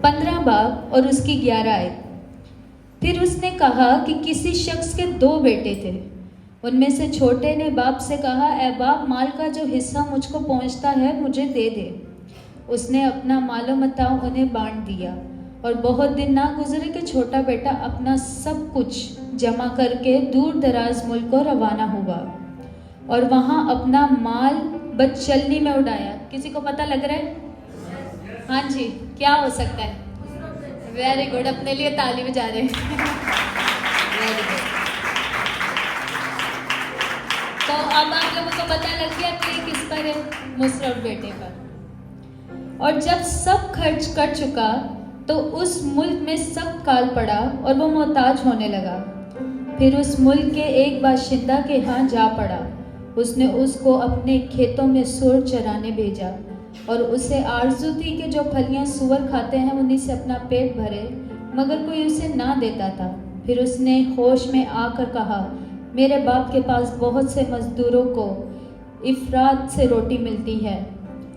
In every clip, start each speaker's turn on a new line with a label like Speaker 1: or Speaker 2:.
Speaker 1: 15 बाप और उसकी 11 आयत। फिर उसने कहा कि किसी शख्स के 2 बेटे थे। उनमें से छोटे ने बाप से कहा, ए बाप, माल का जो हिस्सा मुझको पहुंचता है मुझे दे दे। उसने अपना मालो मताओ उन्हें बांट दिया और बहुत दिन ना गुजरे कि छोटा बेटा अपना सब कुछ जमा करके दूर दराज मुल्क को रवाना हुआ और वहाँ अपना माल बदचलनी में उड़ाया। किसी को पता लग रहा है? हाँ जी, क्या हो सकता है? वेरी गुड, अपने लिए ताली बजा रहे हैं। Very good. तो अब आप लोगों को पता लग गया कि किस पर है? मुसरफ बेटे पर। और जब सब खर्च कर चुका तो उस मुल्क में सख्त काल पड़ा और वो मोहताज होने लगा। फिर उस मुल्क के एक बाशिंदा के यहाँ जा पड़ा। उसने उसको अपने खेतों में सूअर चराने भेजा और उसे आरज़ू थी कि जो फलियां सूअर खाते हैं उन्हीं से अपना पेट भरे, मगर कोई उसे ना देता था। फिर उसने होश में आकर कहा, मेरे बाप के पास बहुत से मज़दूरों को इफ़रात से रोटी मिलती है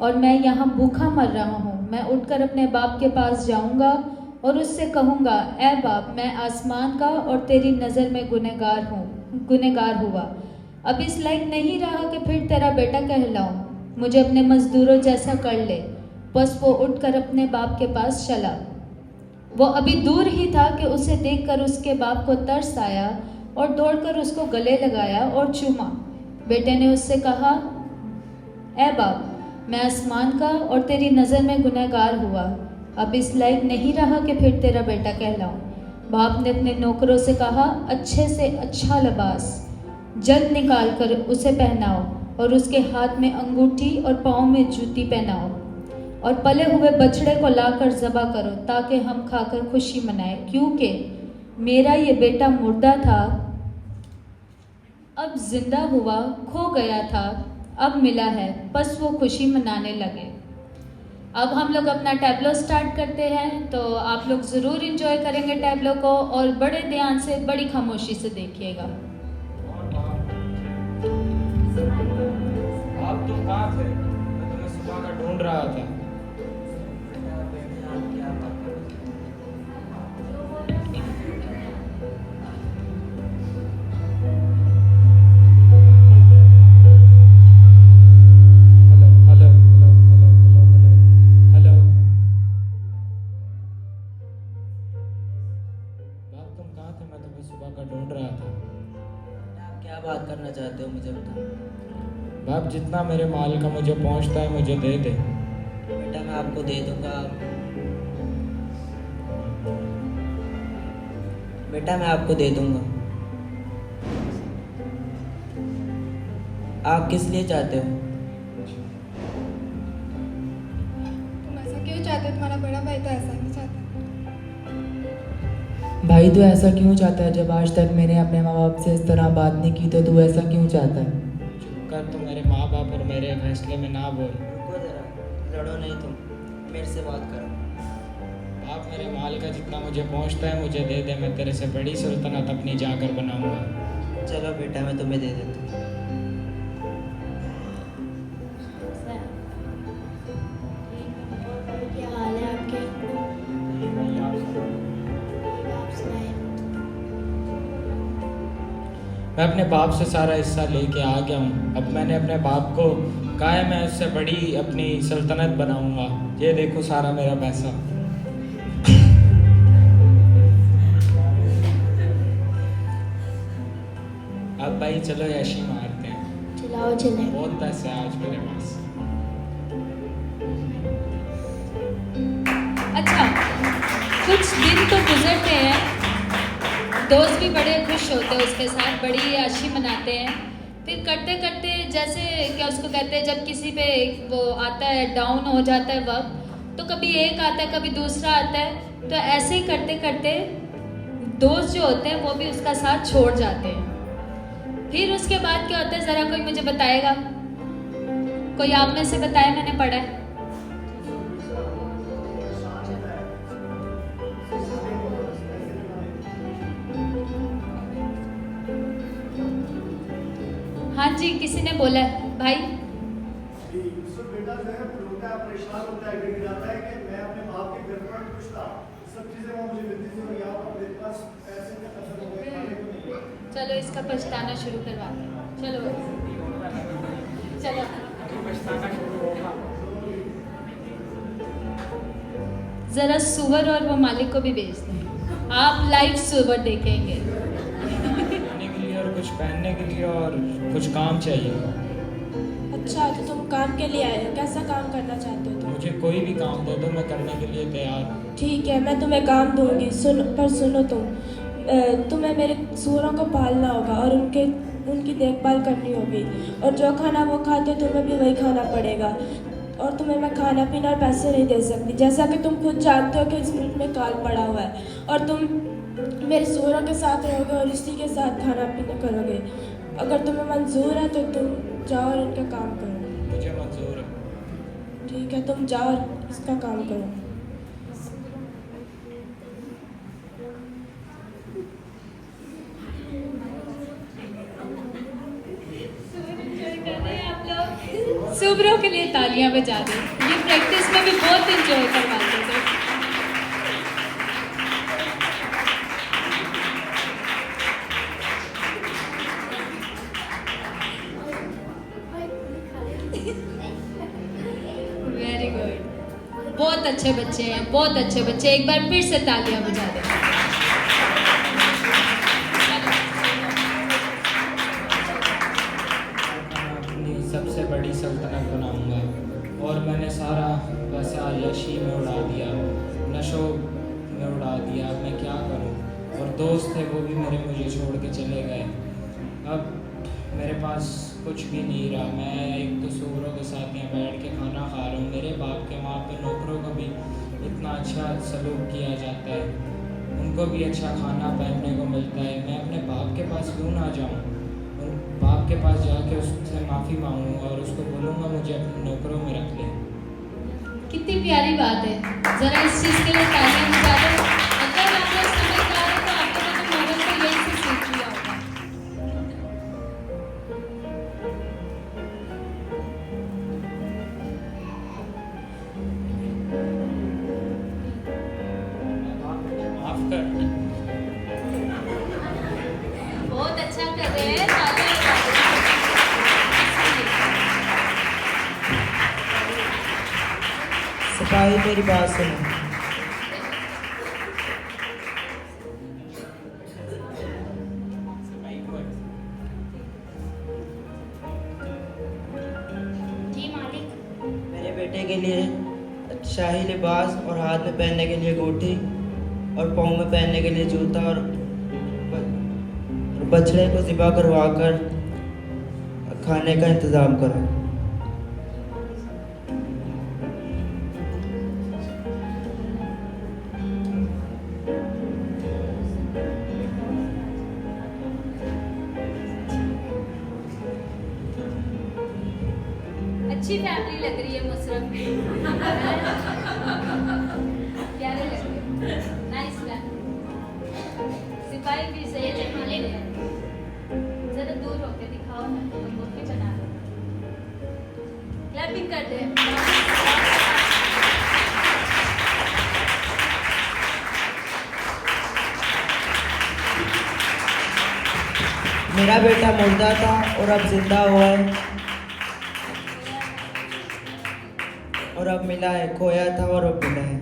Speaker 1: और मैं यहाँ भूखा मर रहा हूँ। मैं उठकर अपने बाप के पास जाऊँगा और उससे कहूँगा, ए बाप, मैं आसमान का और तेरी नज़र में गुनहगार हुआ। अब इस लायक नहीं रहा कि फिर तेरा बेटा कहलाऊँ। मुझे अपने मज़दूरों जैसा कर ले। बस वो उठकर अपने बाप के पास चला। वो अभी दूर ही था कि उसे देखकर उसके बाप को तरस आया और दौड़कर उसको गले लगाया और चूमा। बेटे ने उससे कहा, ए बाप, मैं आसमान का और तेरी नज़र में गुनहगार हुआ। अब इस लायक नहीं रहा कि फिर तेरा बेटा कहलाऊं। बाप ने अपने नौकरों से कहा, अच्छे से अच्छा लिबास जल्द निकाल कर उसे पहनाओ और उसके हाथ में अंगूठी और पाँव में जूती पहनाओ और पले हुए बछड़े को लाकर ज़बह करो ताकि हम खाकर खुशी मनाएं, क्योंकि मेरा ये बेटा मुर्दा था, अब जिंदा हुआ, खो गया था, अब मिला है। बस वो खुशी मनाने लगे। अब हम लोग अपना टैबलो स्टार्ट करते हैं, तो आप लोग ज़रूर इंजॉय करेंगे टैबलो को और बड़े ध्यान से, बड़ी खामोशी से देखिएगा।
Speaker 2: आप तुम कहाँ थे? मैं तुम्हें सुबह का ढूंढ रहा था। ढूंढ रहा था।
Speaker 3: आप क्या बात करना चाहते हो, मुझे बताओ।
Speaker 2: बाप, जितना मेरे माल का मुझे पहुंचता है मुझे दे दे।
Speaker 3: बेटा, मैं आपको दे दूंगा। बेटा, मैं आपको दे दूंगा। आप किस लिए चाहते हो?
Speaker 4: तुम ऐसा क्यों चाहते हो? तुम्हारा बड़ा भाई तो ऐसा नहीं चाहता।
Speaker 5: भाई तू ऐसा क्यों चाहता है? जब आज तक मैंने अपने माँ बाप से इस तरह बात नहीं की तो तू ऐसा क्यों चाहता है?
Speaker 2: चुप कर, तुम मेरे माँ बाप और मेरे फैसले में ना बोल।
Speaker 3: रुको जरा, लड़ो नहीं, तुम मेरे से बात करो।
Speaker 2: बाप, मेरे माल का जितना मुझे पहुंचता है मुझे दे दे। मैं तेरे से बड़ी सुल्तानत अपनी जाकर बनाऊंगा।
Speaker 3: चलो बेटा, मैं तुम्हें दे देता हूँ।
Speaker 4: क्या हाल है आपके?
Speaker 2: मैं अपने बाप से सारा हिस्सा लेके आ गया हूँ। अब मैंने अपने बाप को कहा है मैं उससे बड़ी अपनी सल्तनत बनाऊंगा। ये देखो सारा मेरा पैसा। अब भाई चलो ऐशी मारते हैं।
Speaker 4: चलाओ चले।
Speaker 2: बहुत पैसे हैं आज मेरे पास।
Speaker 1: अच्छा, कुछ दिन तो गुजरते हैं, दोस्त भी बड़े खुश होते हैं उसके साथ, बड़ी याशी मनाते हैं। फिर करते करते, जैसे क्या उसको कहते हैं, जब किसी पे वो आता है, डाउन हो जाता है वक्त, तो कभी एक आता है कभी दूसरा आता है, तो ऐसे ही करते करते दोस्त जो होते हैं वो भी उसका साथ छोड़ जाते हैं। फिर उसके बाद क्या होता है, ज़रा कोई मुझे बताएगा? कोई आप में से बताए, मैंने पढ़ा है। हाँ जी, किसी ने बोला है भाई।
Speaker 6: बेटा जो है रोता है, परेशान होता है, गिर जाता है कि मैं अपने बाप के घर पर कुछ
Speaker 1: चलो इसका पछताना शुरू करवाते हैं। चलो चलो जरा सुअर और वो मालिक को भी भेज दें, आप लाइव सुअर देखेंगे।
Speaker 2: खाने के लिए और कुछ पहनने के लिए और कुछ काम चाहिए।
Speaker 6: अच्छा, तो तुम काम के लिए आए हो? कैसा काम करना चाहते हो तुम?
Speaker 2: मुझे कोई भी काम दे दो, मैं करने के लिए तैयार हूँ।
Speaker 6: ठीक है, मैं तुम्हें काम दूंगी। सुनो तुम्हें मेरे सूअरों को पालना होगा और उनकी देखभाल करनी होगी, और जो खाना वो खाते तुम्हें भी वही खाना पड़ेगा। और तुम्हें मैं खाना पीना और पैसे नहीं दे सकती, जैसा कि तुम खुद जानते हो कि इस मुल्क में काल पड़ा हुआ है, और तुम मेरे सूअरों के साथ रहोगे और इसी के साथ खाना पीना करोगे। अगर तुम्हें मंजूर है तो तुम जाओ और इनका काम करो।
Speaker 2: मुझे मंजूर है।
Speaker 6: ठीक है, तुम जाओ और इसका काम करो।
Speaker 1: आप लोग सुबरों के लिए तालियां बजा दें, ये प्रैक्टिस में भी बहुत इंजॉय करवाते थे। वेरी गुड, बहुत अच्छे बच्चे हैं, बहुत अच्छे बच्चे। एक बार फिर से तालियां बजा दें।
Speaker 2: अपनी सबसे बड़ी सल्तनत बनाऊंगा, और मैंने सारा पैसा अय्याशी में उड़ा दिया, नशों में उड़ा दिया। अब मैं क्या करूं? और दोस्त थे वो भी मुझे छोड़ के चले गए। अब मेरे पास कुछ भी नहीं रहा। मैं एक तो सूअरों के साथ यहाँ बैठ के खाना खा रहा हूँ। मेरे बाप के वहाँ पे नौकरों को भी इतना अच्छा सलूक किया जाता है, उनको भी अच्छा खाना पहनने को मिलता है। मैं अपने बाप के पास क्यों ना जाऊँ? और बाप के पास जाके उससे माफ़ी मांगूंगा और उसको बोलूँगा मुझे अपने नौकरों में रख ले।
Speaker 1: कितनी प्यारी बात है, जरा इस चीज़ के लिए तालियां बजा दो। अगर आप लोग समझदार हो तो आप लोगों ने मॉडल को यही से सीख लिया होगा।
Speaker 2: माफ़ कर।
Speaker 1: बहुत अच्छा कर रहे हैं, तालियां बजा दो।
Speaker 5: सिपाही मेरी बात सुनो।
Speaker 1: जी मालिक।
Speaker 3: मेरे बेटे के लिए शाही लिबास और हाथ में पहनने के लिए अंगूठी और पाँव में पहनने के लिए जूता और बछड़े को ज़िबा करवा कर खाने का इंतज़ाम करो।
Speaker 1: अच्छी फैमिली लग रही है मुसरत। प्यारे लग रहे हो, नाइस फैमिली। सिपाही भी सही है मालिक। जरा दूर होके दिखाओ ना, अंगूठी बना लो। क्लैपिंग कर दे।
Speaker 3: मेरा बेटा मुर्दा था और अब जिंदा हुआ है, और अब मिला है। खोया था और अब मिला है।